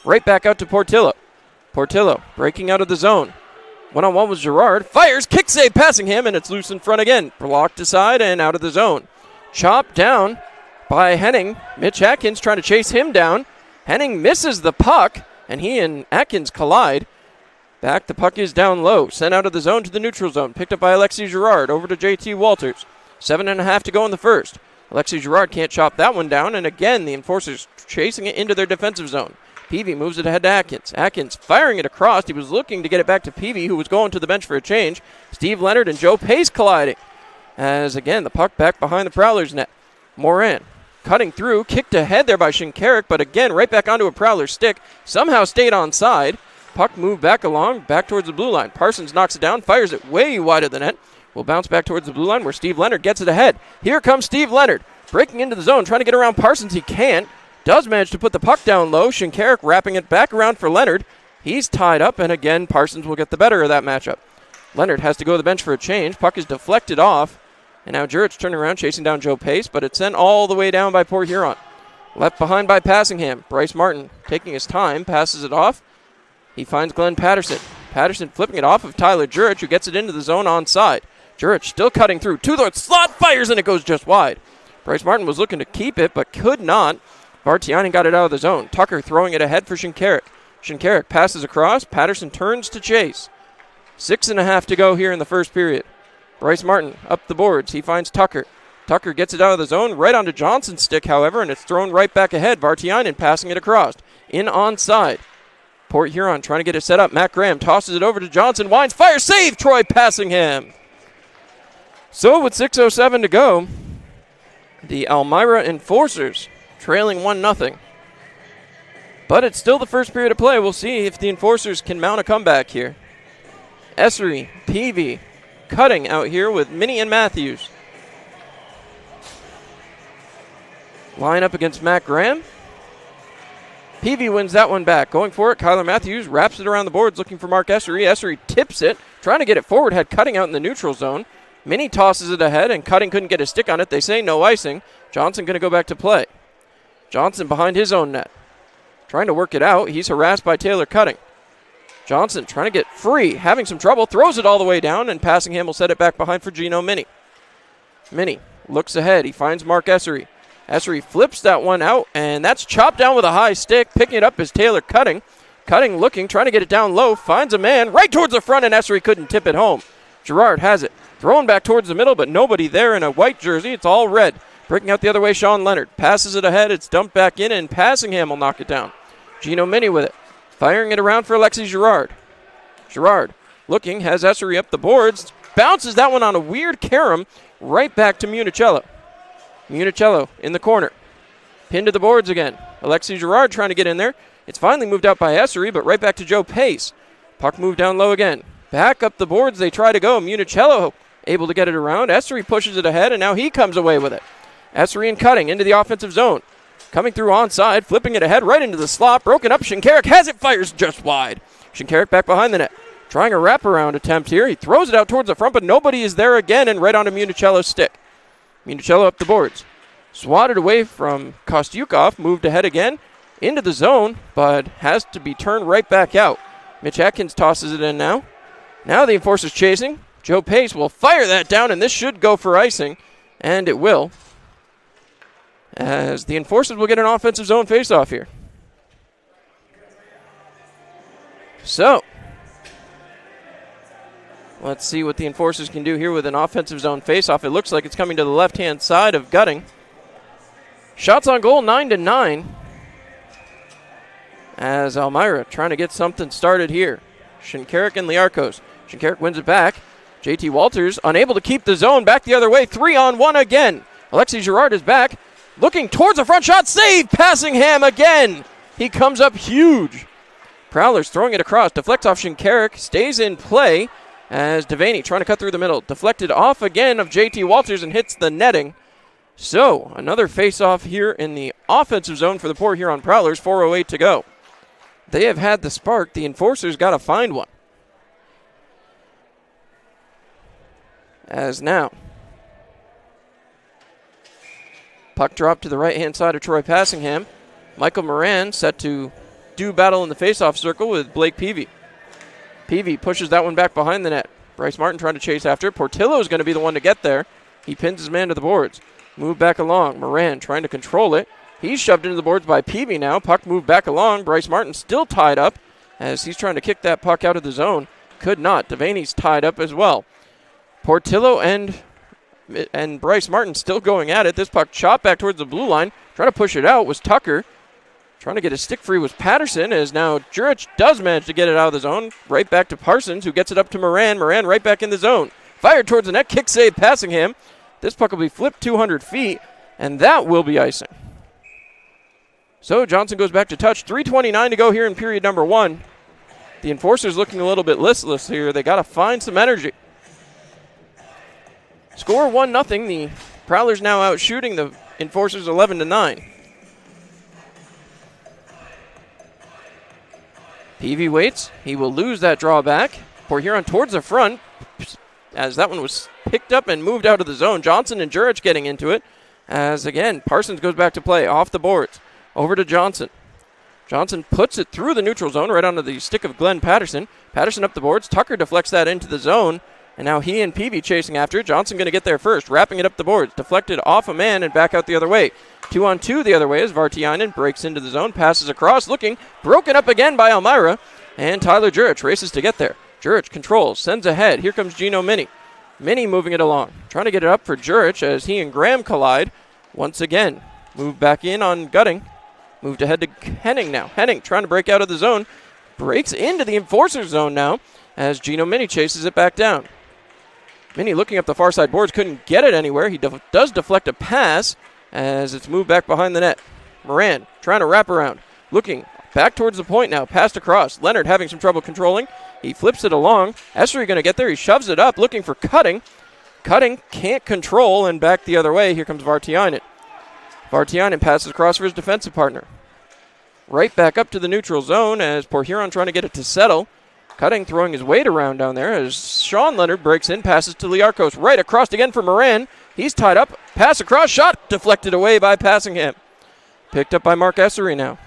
Right back out to Portillo. Portillo breaking out of the zone. One-on-one with Girard. Fires, kick save, passing him, and it's loose in front again. Blocked aside and out of the zone. Chopped down by Henning. Mitch Atkins trying to chase him down. Henning misses the puck, and he and Atkins collide. Back, the puck is down low. Sent out of the zone to the neutral zone. Picked up by Alexi Girard. Over to JT Walters. 7.5 to go in the first. Alexi Girard can't chop that one down, and again, the Enforcers chasing it into their defensive zone. Peavy moves it ahead to Atkins. Atkins firing it across. He was looking to get it back to Peavy, who was going to the bench for a change. Steve Leonard and Joe Pace colliding. As, again, the puck back behind the Prowlers' net. Moran cutting through. Kicked ahead there by Shinkarik, but again, right back onto a Prowler stick. Somehow stayed onside. Puck moved back along, back towards the blue line. Parsons knocks it down, fires it way wide of the net. Will bounce back towards the blue line where Steve Leonard gets it ahead. Here comes Steve Leonard. Breaking into the zone, trying to get around Parsons. He can't. Does manage to put the puck down low. Shinkarik wrapping it back around for Leonard. He's tied up, and again, Parsons will get the better of that matchup. Leonard has to go to the bench for a change. Puck is deflected off. And now Jurich turning around, chasing down Joe Pace, but it's sent all the way down by Port Huron. Left behind by Passingham. Bryce Martin taking his time, passes it off. He finds Glenn Patterson. Patterson flipping it off of Tyler Jurich, who gets it into the zone onside. Jurich still cutting through to the slot, fires, and it goes just wide. Bryce Martin was looking to keep it, but could not. Vartiainen got it out of the zone. Tucker throwing it ahead for Shinkarik. Shinkarik passes across. Patterson turns to chase. 6.5 to go here in the first period. Bryce Martin up the boards. He finds Tucker. Tucker gets it out of the zone, right onto Johnson's stick, however, and it's thrown right back ahead. Vartiainen passing it across. In onside. Port Huron trying to get it set up. Matt Graham tosses it over to Johnson. Wines, fire, save! Troy Passingham. So with 6:07 to go, the Elmira Enforcers trailing 1-0. But it's still the first period of play. We'll see if the Enforcers can mount a comeback here. Essery, Peavy, cutting out here with Minnie and Matthews. Line up against Matt Graham. Peavy wins that one back. Going for it, Kyler Matthews wraps it around the boards looking for Mark Essery. Essery tips it, trying to get it forward, had Cutting out in the neutral zone. Minnie tosses it ahead, and Cutting couldn't get a stick on it. They say no icing. Johnson going to go back to play. Johnson behind his own net. Trying to work it out. He's harassed by Taylor Cutting. Johnson trying to get free, having some trouble, throws it all the way down, and Passingham will set it back behind for Gino Minnie. Minnie looks ahead. He finds Mark Essery. Essery flips that one out, and that's chopped down with a high stick. Picking it up is Taylor Cutting. Cutting looking, trying to get it down low, finds a man right towards the front, and Essery couldn't tip it home. Girard has it. Thrown back towards the middle, but nobody there in a white jersey. It's all red. Breaking out the other way, Sean Leonard. Passes it ahead. It's dumped back in, and Passingham will knock it down. Gino Minnie with it. Firing it around for Alexi Girard. Girard looking, has Essery up the boards. Bounces that one on a weird carom right back to Municello. Municello in the corner. Pinned to the boards again. Alexi Girard trying to get in there. It's finally moved out by Essery, but right back to Joe Pace. Puck moved down low again. Back up the boards they try to go. Municello able to get it around. Essery pushes it ahead, and now he comes away with it. Essery and Cutting into the offensive zone. Coming through onside, flipping it ahead right into the slot. Broken up, Shinkarik has it, fires just wide. Shinkarik back behind the net. Trying a wraparound attempt here. He throws it out towards the front, but nobody is there again, and right onto Municello's stick. Municello up the boards. Swatted away from Kostyukov, moved ahead again into the zone, but has to be turned right back out. Mitch Atkins tosses it in now. Now the Enforcers chasing. Joe Pace will fire that down, and this should go for icing, and it will, as the Enforcers will get an offensive zone faceoff here. So, let's see what the Enforcers can do here with an offensive zone faceoff. It looks like it's coming to the left-hand side of Gutting. Shots on goal, 9-9. As Elmira trying to get something started here. Shinkarik and Liarkos. Shinkarik wins it back. JT Walters unable to keep the zone. Back the other way. 3-on-1 again. Alexi Girard is back. Looking towards the front shot. Save. Passingham again. He comes up huge. Prowler's throwing it across. Deflects off Shinkarik. Stays in play as Devaney trying to cut through the middle. Deflected off again of JT Walters and hits the netting. So, another face-off here in the offensive zone for the Port Huron Prowlers. 4:08 to go. They have had the spark. The Enforcers got to find one. As now, puck drop to the right-hand side of Troy Passingham. Michael Moran set to do battle in the face-off circle with Blake Peavy. Peavy pushes that one back behind the net. Bryce Martin trying to chase after it. Portillo is going to be the one to get there. He pins his man to the boards. Move back along. Moran trying to control it. He's shoved into the boards by Peavy now. Puck moved back along. Bryce Martin still tied up as he's trying to kick that puck out of the zone. Could not. Devaney's tied up as well. Portillo and Bryce Martin still going at it. This puck chopped back towards the blue line. Trying to push it out was Tucker. Trying to get a stick free was Patterson, as now Jurich does manage to get it out of the zone. Right back to Parsons, who gets it up to Moran. Moran right back in the zone. Fired towards the net. Kick save Passingham. This puck will be flipped 200 feet, and that will be icing. So Johnson goes back to touch. 3:29 to go here in period number 1. The Enforcers looking a little bit listless here. They got to find some energy. Score 1-0. The Prowlers now out shooting the Enforcers 11-9. Peavy waits. He will lose that draw back. Port Huron towards the front as that one was picked up and moved out of the zone. Johnson and Jurich getting into it as, again, Parsons goes back to play off the boards. Over to Johnson. Johnson puts it through the neutral zone right onto the stick of Glenn Patterson. Patterson up the boards. Tucker deflects that into the zone. And now he and Peavy chasing after it. Johnson going to get there first, wrapping it up the boards. Deflected off a man and back out the other way. 2-on-2 the other way as Vartiainen breaks into the zone, passes across, looking, broken up again by Elmira. And Tyler Jurich races to get there. Jurich controls, sends ahead. Here comes Gino Mini. Mini moving it along. Trying to get it up for Jurich as he and Graham collide. Once again, move back in on Gutting. Moved ahead to Henning now. Henning trying to break out of the zone. Breaks into the Enforcer zone now as Gino Mini chases it back down. Mini looking up the far side boards, couldn't get it anywhere. He does deflect a pass as it's moved back behind the net. Moran trying to wrap around. Looking back towards the point now. Passed across. Leonard having some trouble controlling. He flips it along. Essery going to get there. He shoves it up looking for Cutting. Cutting can't control and back the other way. Here comes Vartiainen. Vartiainen passes across for his defensive partner. Right back up to the neutral zone as Port Huron trying to get it to settle. Cutting throwing his weight around down there as Sean Leonard breaks in, passes to Liarkos. Right across again for Moran. He's tied up. Pass across, shot deflected away by Passingham. Picked up by Mark Essery now.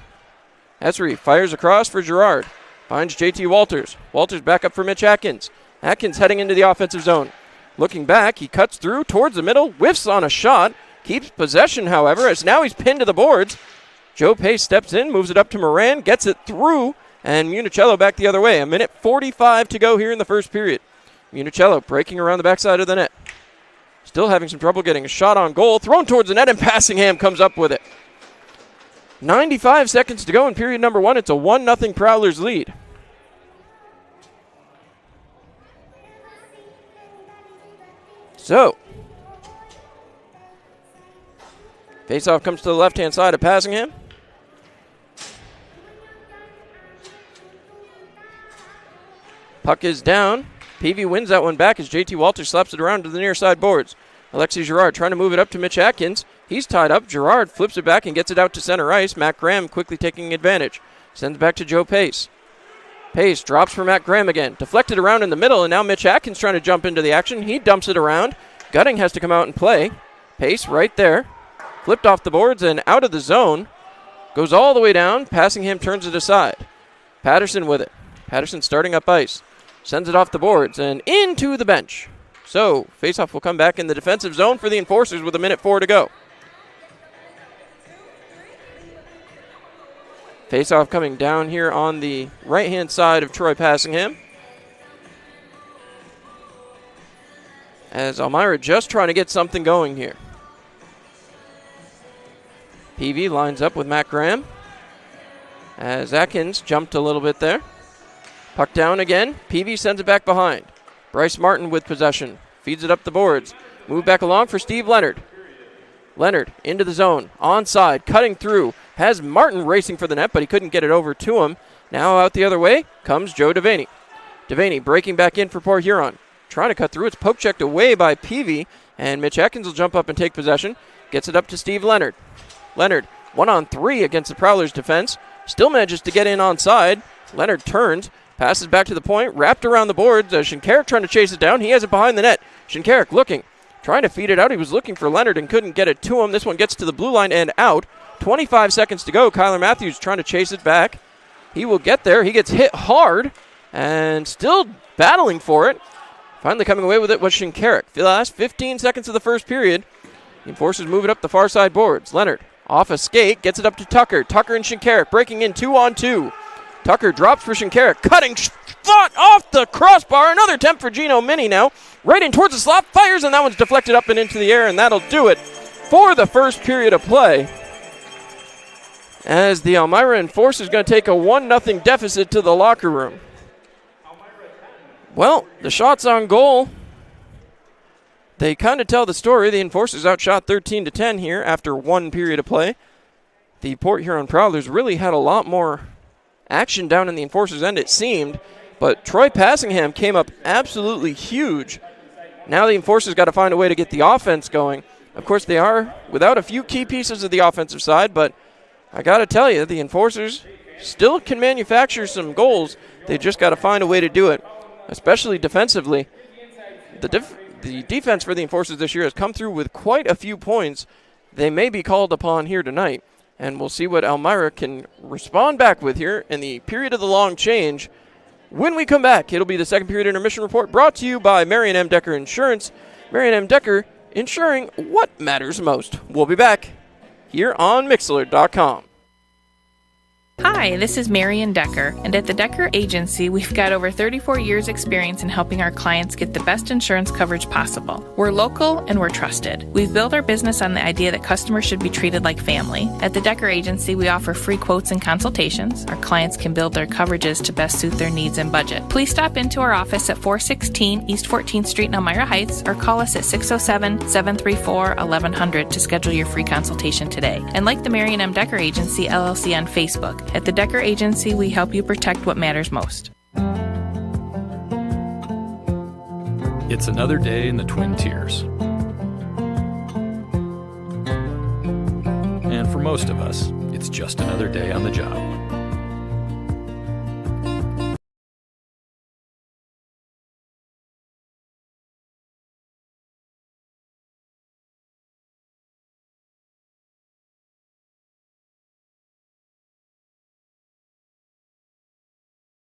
Essery fires across for Girard. Finds JT Walters. Walters back up for Mitch Atkins. Atkins heading into the offensive zone. Looking back, he cuts through towards the middle, whiffs on a shot. Keeps possession, however, as now he's pinned to the boards. Joe Pace steps in, moves it up to Moran, gets it through, and Municello back the other way. 1:45 to go here in the first period. Municello breaking around the backside of the net. Still having some trouble getting a shot on goal. Thrown towards the net, and Passingham comes up with it. 95 seconds to go in period number 1. It's a 1-0 Prowlers lead. So, faceoff comes to the left-hand side of Passingham. Puck is down. Peavy wins that one back as JT Walters slaps it around to the near side boards. Alexis Girard trying to move it up to Mitch Atkins. He's tied up. Girard flips it back and gets it out to center ice. Matt Graham quickly taking advantage. Sends back to Joe Pace. Pace drops for Matt Graham again. Deflected around in the middle, and now Mitch Atkins trying to jump into the action. He dumps it around. Gutting has to come out and play. Pace right there. Flipped off the boards and out of the zone. Goes all the way down. Passingham turns it aside. Patterson with it. Patterson starting up ice. Sends it off the boards and into the bench. So, faceoff will come back in the defensive zone for the Enforcers with 1:04 to go. Faceoff coming down here on the right-hand side of Troy Passingham. As Elmira just trying to get something going here. Peavy lines up with Matt Graham. As Atkins jumped a little bit there. Puck down again. Peavy sends it back behind. Bryce Martin with possession. Feeds it up the boards. Move back along for Steve Leonard. Leonard into the zone. Onside. Cutting through. has Martin racing for the net, but he couldn't get it over to him. Now out the other way comes Joe Devaney. Devaney breaking back in for Port Huron. Trying to cut through. It's poke checked away by Peavy, and Mitch Atkins will jump up and take possession. Gets it up to Steve Leonard. Leonard, 1-on-3 against the Prowlers' defense. Still manages to get in onside. Leonard turns, passes back to the point, wrapped around the boards. Shinkarik trying to chase it down. He has it behind the net. Shinkarik looking, trying to feed it out. He was looking for Leonard and couldn't get it to him. This one gets to the blue line and out. 25 seconds to go. Kyler Matthews trying to chase it back. He will get there. He gets hit hard and still battling for it. Finally coming away with it was Shinkarik. The last 15 seconds of the first period. The Enforcers move it up the far side boards. Leonard off a skate, gets it up to Tucker. Tucker and Shinkarik breaking in 2-on-2. Tucker drops for Shinkarik, cutting shot off the crossbar. Another attempt for Gino Mini now. Right in towards the slot, fires, and that one's deflected up and into the air, and that'll do it for the first period of play. As the Elmira Enforcers going to take a 1-0 deficit to the locker room. Well, the shots on goal, they kind of tell the story. The Enforcers outshot 13-10 here after one period of play. The Port Huron Prowlers really had a lot more action down in the Enforcers' end, it seemed, but Troy Passingham came up absolutely huge. Now the Enforcers got to find a way to get the offense going. Of course, they are without a few key pieces of the offensive side, but I got to tell you, the Enforcers still can manufacture some goals. They just got to find a way to do it, especially defensively. The defense for the Enforcers this year has come through with quite a few points. They may be called upon here tonight, and we'll see what Elmira can respond back with here in the period of the long change. When we come back, it'll be the second period intermission report brought to you by Marion M. Decker Insurance. Marion M. Decker, insuring what matters most. We'll be back here on Mixlr.com. Hi, this is Marion Decker, and at the Decker Agency, we've got over 34 years' experience in helping our clients get the best insurance coverage possible. We're local and we're trusted. We've built our business on the idea that customers should be treated like family. At the Decker Agency, we offer free quotes and consultations. Our clients can build their coverages to best suit their needs and budget. Please stop into our office at 416 East 14th Street in Elmira Heights or call us at 607-734-1100 to schedule your free consultation today. And like the Marion M. Decker Agency LLC on Facebook, at the Decker Agency, we help you protect what matters most. It's another day in the Twin Tiers. And for most of us, it's just another day on the job.